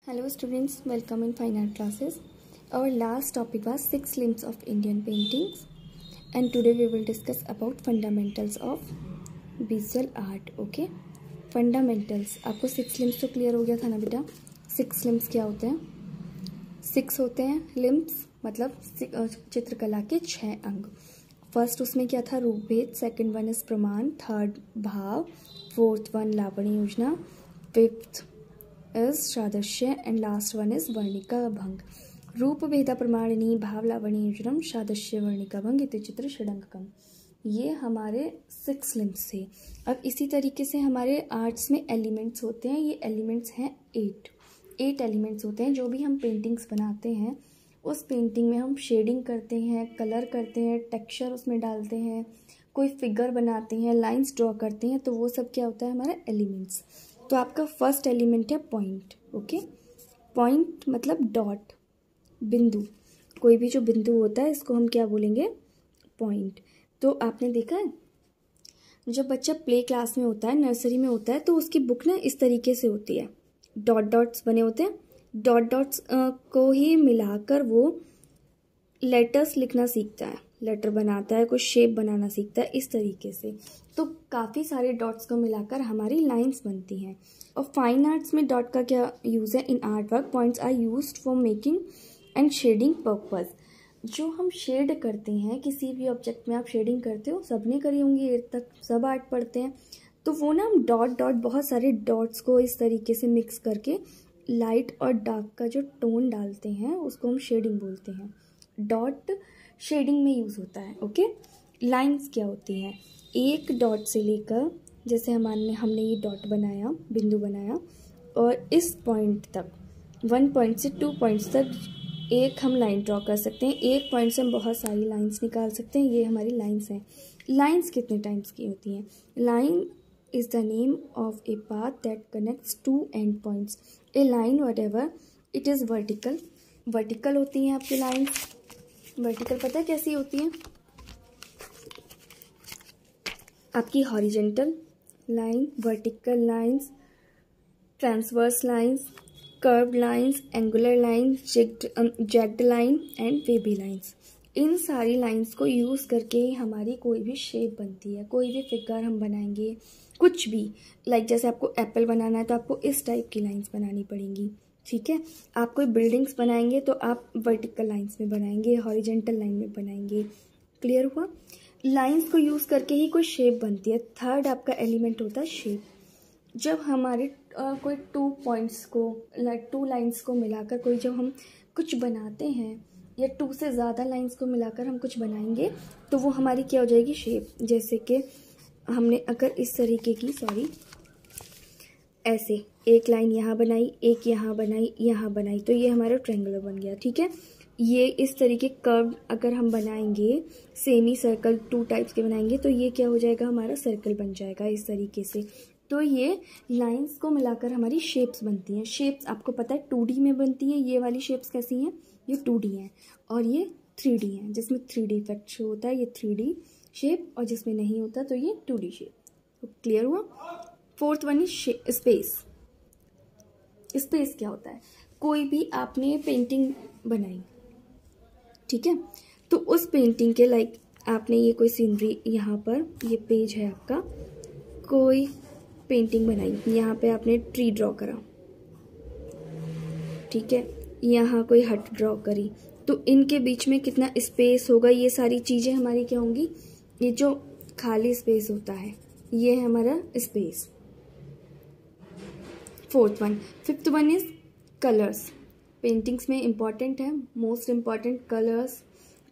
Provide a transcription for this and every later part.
Hello students, welcome in fine art classes. Our last topic was 6 limbs of Indian paintings and today we will discuss about fundamentals of visual art. Okay, fundamentals. आपको 6 limbs तो clear हो गया था ना बेटा? 6 limbs क्या होते हैं? 6 होते हैं limbs, मतलब चित्रकला के 6 अंग. फर्स्ट उसमें क्या था? रूपभेद. सेकंड वन इज प्रमाण. थर्ड भाव. फोर्थ वन लावण्य योजना. फिफ्थ इज सादृश्य and last one is Varnika भंग. रूप भेदा प्रमाणिनी भाव लावण्य योजनम सादृश्य वर्णिका भंग इति चित्र षडंगकम. ये हमारे 6 लिम्स थे. अब इसी तरीके से हमारे आर्ट्स में एलिमेंट्स होते हैं. ये एलिमेंट्स हैं 8 एलिमेंट्स होते हैं. जो भी हम पेंटिंग्स बनाते हैं उस पेंटिंग में हम शेडिंग करते हैं, कलर करते हैं, टेक्सचर उसमें डालते हैं, कोई फिगर बनाते हैं, लाइंस ड्रॉ करते हैं, तो वो सब क्या होता है? हमारा एलिमेंट्स. तो आपका फर्स्ट एलिमेंट है पॉइंट. ओके, पॉइंट मतलब डॉट, बिंदु. कोई भी जो बिंदु होता है इसको हम क्या बोलेंगे? पॉइंट. तो आपने देखा है जब बच्चा प्ले क्लास में होता है, नर्सरी में होता है, तो उसकी बुक ना इस तरीके से होती है. डॉट डॉट्स बने होते हैं. डॉट डॉट्स को ही मिलाकर वो लेटर्स लिखना सीखता है, लेटर बनाता है, कुछ शेप बनाना सीखता है इस तरीके से. तो काफ़ी सारे डॉट्स को मिलाकर हमारी लाइंस बनती हैं. और फाइन आर्ट्स में डॉट का क्या यूज़ है? In art work points are used for making and shading purpose. जो हम शेड करते हैं, किसी भी ऑब्जेक्ट में आप शेडिंग करते हो, सबने करी होंगी, 8 तक सब आर्ट पढ़ते हैं, तो वो ना हम डॉट डॉट बहुत सारे डॉट्स को इस तरीके से मिक्स करके लाइट और डार्क का जो टोन डालते हैं उसको हम शेडिंग बोलते हैं. डॉट शेडिंग में यूज़ होता है. ओके, लाइंस क्या होती हैं? एक डॉट से लेकर, जैसे हमने ये डॉट बनाया, बिंदु बनाया, और इस पॉइंट तक 1 पॉइंट से 2 पॉइंट्स तक एक हम लाइन ड्रॉ कर सकते हैं. एक पॉइंट से हम बहुत सारी लाइंस निकाल सकते हैं. ये हमारी लाइंस हैं. लाइंस कितने टाइप्स की होती हैं? Line is the name of a path that connects 2 and points. A line what ever it is vertical. Vertical होती हैं आपकी लाइन्स. वर्टिकल पता है कैसी होती है? आपकी horizontal line, vertical lines, transverse lines, curved lines, angular line, jagged line and wavy lines. इन सारी लाइंस को यूज़ करके ही हमारी कोई भी शेप बनती है. कोई भी फिगर हम बनाएंगे, कुछ भी, लाइक जैसे आपको एप्पल बनाना है तो आपको इस टाइप की लाइंस बनानी पड़ेंगी. ठीक है, आप कोई बिल्डिंग्स बनाएंगे तो आप वर्टिकल लाइंस में बनाएंगे, हॉरिजेंटल लाइन में बनाएंगे. क्लियर हुआ? लाइंस को यूज़ करके ही कोई शेप बनती है. थर्ड आपका एलिमेंट होता है शेप. जब हमारे कोई 2 पॉइंट्स को, 2 लाइंस को मिलाकर कोई जब हम कुछ बनाते हैं, या 2 से ज़्यादा लाइंस को मिलाकर हम कुछ बनाएंगे, तो वो हमारी क्या हो जाएगी? शेप. जैसे कि हमने अगर इस तरीके की, ऐसे एक लाइन यहाँ बनाई, एक यहाँ बनाई, यहाँ बनाई, तो ये हमारा ट्रायंगुलर बन गया. ठीक है, ये इस तरीके कर्व अगर हम बनाएंगे, सेमी सर्कल 2 टाइप्स के बनाएंगे, तो ये क्या हो जाएगा? हमारा सर्कल बन जाएगा इस तरीके से. तो ये लाइंस को मिलाकर हमारी शेप्स बनती हैं. शेप्स आपको पता है 2D में बनती हैं. ये वाली शेप्स कैसी हैं? ये 2D हैं. और ये 3D हैं, जिसमें 3D इफेक्ट शो होता है, ये 3D शेप. और जिसमें नहीं होता तो ये 2D शेप. तो क्लियर हुआ? Fourth one is space. Space क्या होता है? कोई भी आपने पेंटिंग बनाई, ठीक है, तो उस पेंटिंग के लाइक आपने ये कोई सीनरी, यहाँ पर ये पेज है आपका, कोई पेंटिंग बनाई, यहाँ पे आपने ट्री ड्रॉ करा, ठीक है, यहाँ कोई हट ड्रॉ करी, तो इनके बीच में कितना स्पेस होगा? ये सारी चीज़ें हमारी क्या होंगी? ये जो खाली स्पेस होता है ये है हमारा space. Fourth one. Fifth one is colours. Paintings में इम्पॉर्टेंट है, मोस्ट इम्पॉर्टेंट कलर्स.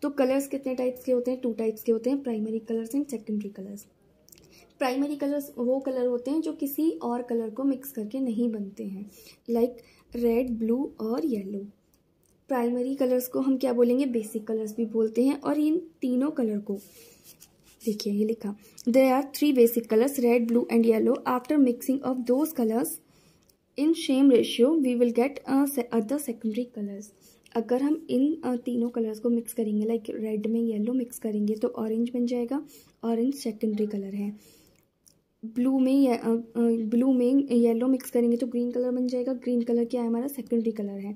तो कलर्स कितने टाइप्स के होते हैं? 2 टाइप्स के होते हैं, primary colours and secondary colours. Primary colours वो कलर होते हैं जो किसी और कलर को मिक्स करके नहीं बनते हैं, लाइक रेड, ब्लू और येलो. प्राइमरी कलर्स को हम क्या बोलेंगे? बेसिक कलर्स भी बोलते हैं. और इन तीनों कलर को देखिए, ये लिखा, there are 3 basic colours, red, blue and yellow. After mixing of those colours in same ratio we will get other secondary colours. अगर हम इन तीनों कलर्स को मिक्स करेंगे, लाइक रेड में येलो मिक्स करेंगे, तो ऑरेंज बन जाएगा. ऑरेंज सेकेंडरी कलर है. ब्लू में येलो मिक्स करेंगे तो ग्रीन कलर बन जाएगा। ग्रीन कलर क्या है, हमारा सेकेंडरी कलर है,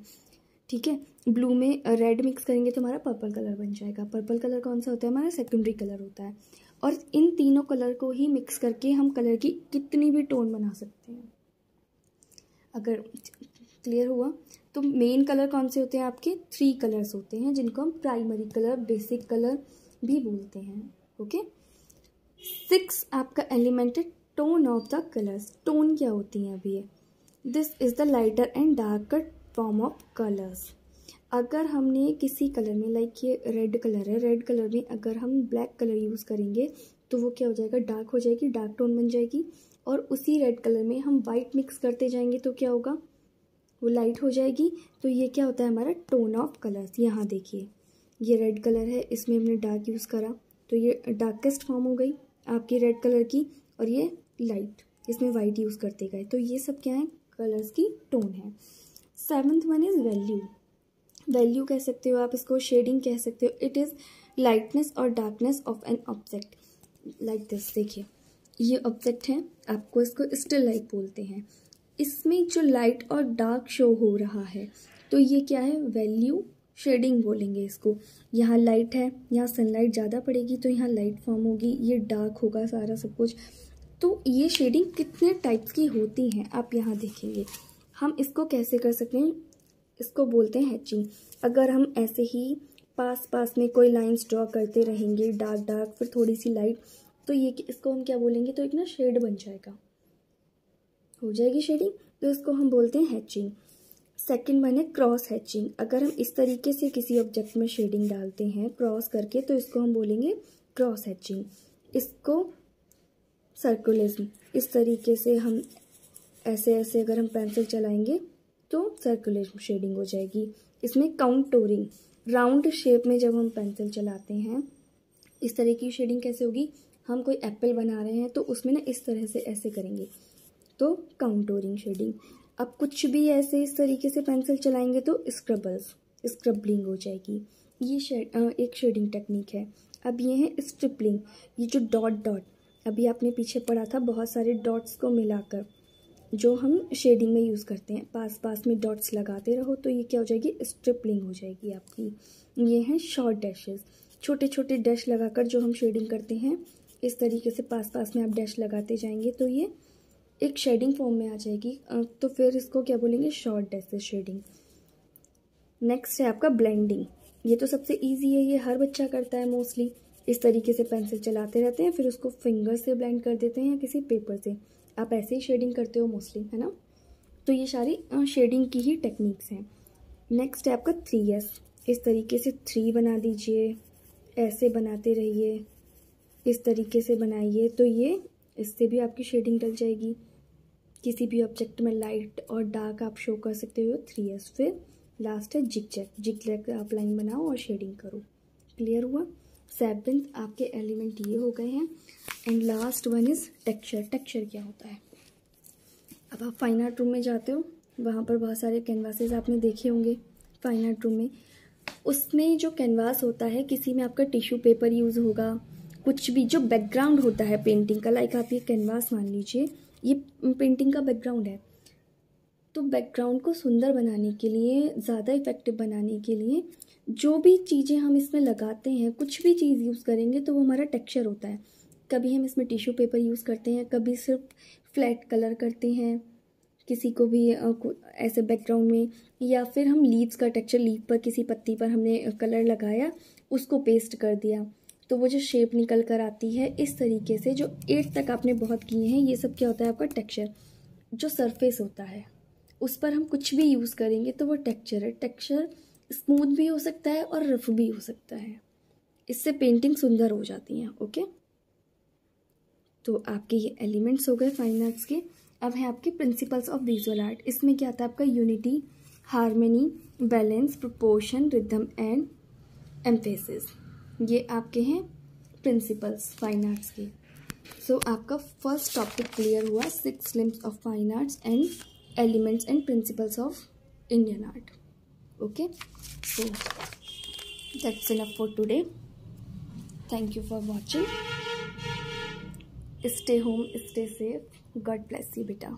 ठीक है। ब्लू में रेड मिक्स करेंगे तो हमारा पर्पल कलर बन जाएगा। पर्पल कलर कौन सा होता है, हमारा सेकेंडरी कलर होता है। और इन तीनों कलर को ही मिक्स करके हम कलर की कितनी भी टोन बना सकते हैं। अगर क्लियर हुआ तो मेन कलर कौन से होते हैं आपके, 3 कलर्स होते हैं जिनको हम प्राइमरी कलर, बेसिक कलर भी बोलते हैं, ओके। 6 आपका एलिमेंट है tone of the colours. Tone क्या होती हैं अभी, this is the lighter and darker form of colours. अगर हमने किसी कलर में, लाइक ये रेड कलर है, रेड कलर में अगर हम ब्लैक कलर यूज़ करेंगे तो वो क्या हो जाएगा, डार्क हो जाएगी, डार्क टोन बन जाएगी। और उसी रेड कलर में हम वाइट मिक्स करते जाएंगे तो क्या होगा, वो लाइट हो जाएगी। तो ये क्या होता है, हमारा टोन ऑफ कलर्स। यहाँ देखिए ये रेड कलर है, इसमें हमने डार्क यूज़ करा तो ये डार्केस्ट फॉर्म हो गई आपकी रेड कलर की, और ये लाइट, इसमें वाइट यूज़ करते गए। तो ये सब क्या है, कलर्स की टोन है। 7th one is value. Value कह सकते हो आप इसको, शेडिंग कह सकते हो। इट इज़ लाइटनेस और darkness of an object like this. देखिए ये ऑब्जेक्ट है, आपको इसको स्टिल लाइट बोलते हैं। इसमें जो लाइट और डार्क शो हो रहा है तो ये क्या है, वैल्यू शेडिंग बोलेंगे इसको। यहाँ लाइट है, यहाँ सनलाइट ज़्यादा पड़ेगी तो यहाँ लाइट फॉर्म होगी, ये डार्क होगा सारा सब कुछ। तो ये शेडिंग कितने टाइप्स की होती हैं आप यहाँ देखेंगे। हम इसको कैसे कर सकते हैं, इसको बोलते हैं हैचिंग। अगर हम ऐसे ही पास पास में कोई लाइंस ड्रॉ करते रहेंगे, डार्क डार्क फिर थोड़ी सी लाइट, तो ये इसको हम क्या बोलेंगे, तो एक ना शेड बन जाएगा, हो जाएगी शेडिंग, तो इसको हम बोलते हैं हैचिंग। सेकंड वन है क्रॉस हैचिंग। अगर हम इस तरीके से किसी ऑब्जेक्ट में शेडिंग डालते हैं क्रॉस करके तो इसको हम बोलेंगे क्रॉस हैचिंग। इसको सर्कुलिज्म, इस तरीके से हम ऐसे ऐसे अगर हम पेंसिल चलाएंगे तो सर्कुलिज्म शेडिंग हो जाएगी। इसमें काउंटोरिंग, राउंड शेप में जब हम पेंसिल चलाते हैं इस तरह की शेडिंग कैसे होगी, हम कोई एप्पल बना रहे हैं तो उसमें ना इस तरह से ऐसे करेंगे तो काउंटोरिंग शेडिंग। अब कुछ भी ऐसे इस तरीके से पेंसिल चलाएंगे तो स्क्रबलिंग हो जाएगी। ये एक शेडिंग टेक्निक है। अब ये है स्ट्रिपलिंग, ये जो डॉट डॉट अभी आपने पीछे पढ़ा था, बहुत सारे डॉट्स को मिलाकर जो हम शेडिंग में यूज़ करते हैं, पास पास में डॉट्स लगाते रहो तो ये क्या हो जाएगी, स्ट्रिपलिंग हो जाएगी आपकी। ये हैं शॉर्ट डैशेस, छोटे छोटे डैश लगाकर जो हम शेडिंग करते हैं, इस तरीके से पास पास में आप डैश लगाते जाएंगे तो ये एक शेडिंग फॉर्म में आ जाएगी। तो फिर इसको क्या बोलेंगे, शॉर्ट डैशेस शेडिंग। नेक्स्ट है आपका ब्लेंडिंग। ये तो सबसे ईजी है, ये हर बच्चा करता है मोस्टली। इस तरीके से पेंसिल चलाते रहते हैं फिर उसको फिंगर से ब्लेंड कर देते हैं या किसी पेपर से। आप ऐसे ही शेडिंग करते हो मोस्टली, है ना। तो ये सारी शेडिंग की ही टेक्निक्स हैं। नेक्स्ट है आपका 3S। इस तरीके से 3 बना दीजिए, ऐसे बनाते रहिए, इस तरीके से बनाइए तो ये इससे भी आपकी शेडिंग डल जाएगी। किसी भी ऑब्जेक्ट में लाइट और डार्क आप शो कर सकते हो 3S। फिर लास्ट है जिगजैग। जिगजैग आप लाइन बनाओ और शेडिंग करो। क्लियर हुआ। 7th आपके एलिमेंट ये हो गए हैं। And last one is texture. Texture क्या होता है, अब आप फाइन आर्ट रूम में जाते हो, वहाँ पर बहुत सारे कैनवासेस आपने देखे होंगे फाइन आर्ट रूम में। उसमें जो कैनवास होता है, किसी में आपका टिश्यू पेपर यूज़ होगा, कुछ भी जो बैकग्राउंड होता है पेंटिंग का, लाइक आप ये कैनवास मान लीजिए, ये पेंटिंग का बैकग्राउंड है। तो बैकग्राउंड को सुंदर बनाने के लिए, ज़्यादा इफेक्टिव बनाने के लिए जो भी चीज़ें हम इसमें लगाते हैं, कुछ भी चीज़ यूज़ करेंगे तो वो हमारा टेक्सचर होता है। कभी हम इसमें टिश्यू पेपर यूज़ करते हैं, कभी सिर्फ फ्लैट कलर करते हैं किसी को भी ऐसे बैकग्राउंड में, या फिर हम लीव्स का टेक्सचर, लीफ पर किसी पत्ती पर हमने कलर लगाया, उसको पेस्ट कर दिया तो वो जो शेप निकल कर आती है, इस तरीके से जो 8 तक आपने बहुत किए हैं, ये सब क्या होता है आपका टेक्सचर। जो सरफेस होता है उस पर हम कुछ भी यूज़ करेंगे तो वो टेक्सचर है। टेक्सचर स्मूथ भी हो सकता है और रफ भी हो सकता है, इससे पेंटिंग सुंदर हो जाती हैं। ओके, तो आपके ये एलिमेंट्स हो गए फाइन आर्ट्स के। अब है आपके प्रिंसिपल्स ऑफ विजुअल आर्ट। इसमें क्या आता है आपका, unity, harmony, balance, proportion, rhythm and emphasis. ये आपके हैं प्रिंसिपल्स फाइन आर्ट्स के। सो आपका फर्स्ट टॉपिक क्लियर हुआ, 6 limbs of fine arts and elements and principles of Indian art. Okay, so that's enough for today. Thank you for watching. Stay home, stay safe. God bless you, beta.